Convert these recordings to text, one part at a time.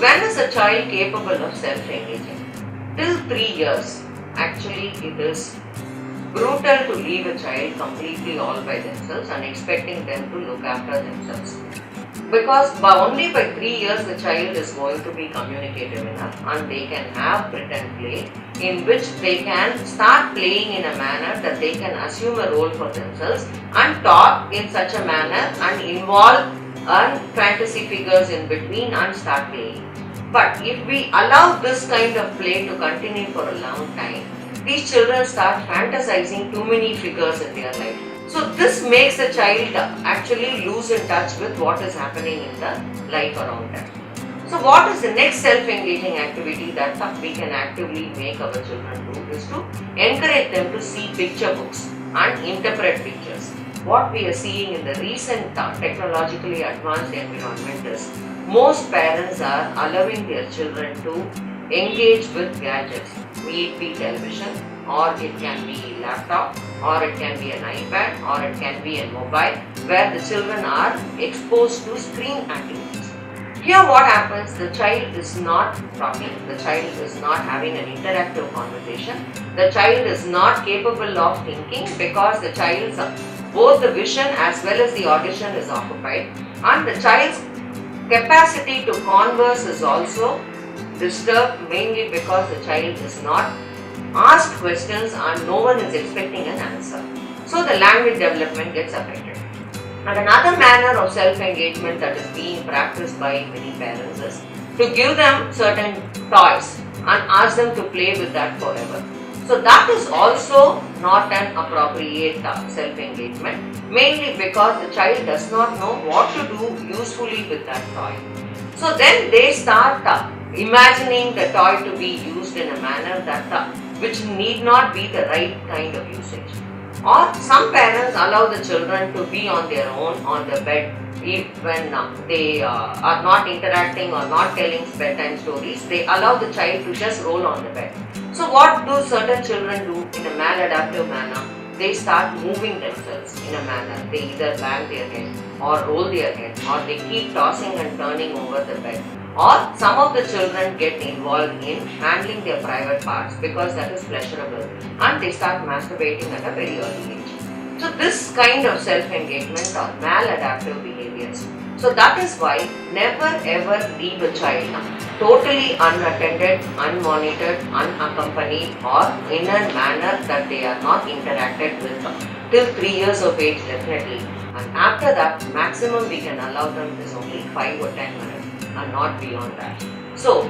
when is a child capable of self-engaging? Till 3 years. Actually, it is brutal to leave a child completely all by themselves and expecting them to look after themselves. Because only by 3 years the child is going to be communicative enough and they can have pretend play in which they can start playing in a manner that they can assume a role for themselves and talk in such a manner and involve fantasy figures in between and start playing. But if we allow this kind of play to continue for a long time, these children start fantasizing too many figures in their life. So this makes the child actually lose in touch with what is happening in the life around them. So what is the next self-engaging activity that we can actively make our children do is to encourage them to see picture books and interpret pictures. What we are seeing in the recent technologically advanced environment is most parents are allowing their children to engage with gadgets, be it television, or it can be laptop, or it can be an iPad, or it can be a mobile, where the children are exposed to screen activities. Here what happens, the child is not talking, the child is not having an interactive conversation, the child is not capable of thinking because the child's both the vision as well as the audition is occupied, and the child's capacity to converse is also disturbed mainly because the child is not asked questions and no one is expecting an answer. So the language development gets affected. And another manner of self-engagement that is being practiced by many parents is to give them certain toys and ask them to play with that forever. So that is also not an appropriate self-engagement, mainly because the child does not know what to do usefully with that toy. So then they start imagining the toy to be used in a manner that which need not be the right kind of usage. Or some parents allow the children to be on their own on the bed when they are not interacting or not telling bedtime stories. They allow the child to just roll on the bed. So what do certain children do in a maladaptive manner? They start moving themselves in a manner. They either bang their head or roll their head, or they keep tossing and turning over the bed. Or some of the children get involved in handling their private parts because that is pleasurable, and they start masturbating at a very early age. So this kind of self-engagement or maladaptive behaviors. So that is why never ever leave a child totally unattended, unmonitored, unaccompanied, or in a manner that they are not interacted with till 3 years of age definitely. And after that, maximum we can allow them is only 5 or 10 minutes and not beyond that. So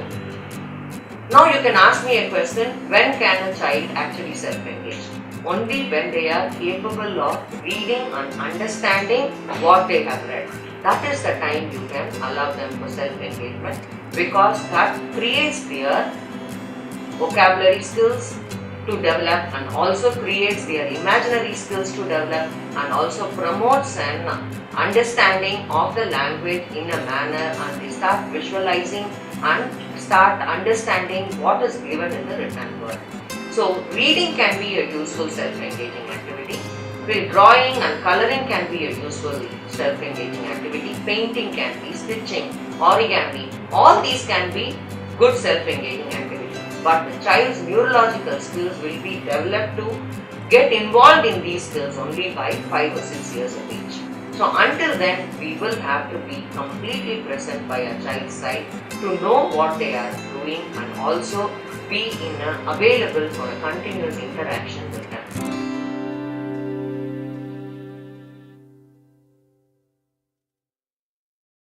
now you can ask me a question, when can a child actually self-engage? Only when they are capable of reading and understanding what they have read. That is the time you can allow them for self-engagement, because that creates their vocabulary skills to develop and also creates their imaginary skills to develop and also promotes an understanding of the language in a manner, and they start visualizing and start understanding what is given in the written word. So reading can be a useful self-engaging activity. Drawing and coloring can be a useful self-engaging activity. Painting can be, stitching, origami, all these can be good self-engaging activities. But the child's neurological skills will be developed to get involved in these skills only by 5 or 6 years of age. So until then, we will have to be completely present by a child's side to know what they are doing and also be available for a continuous interaction with them.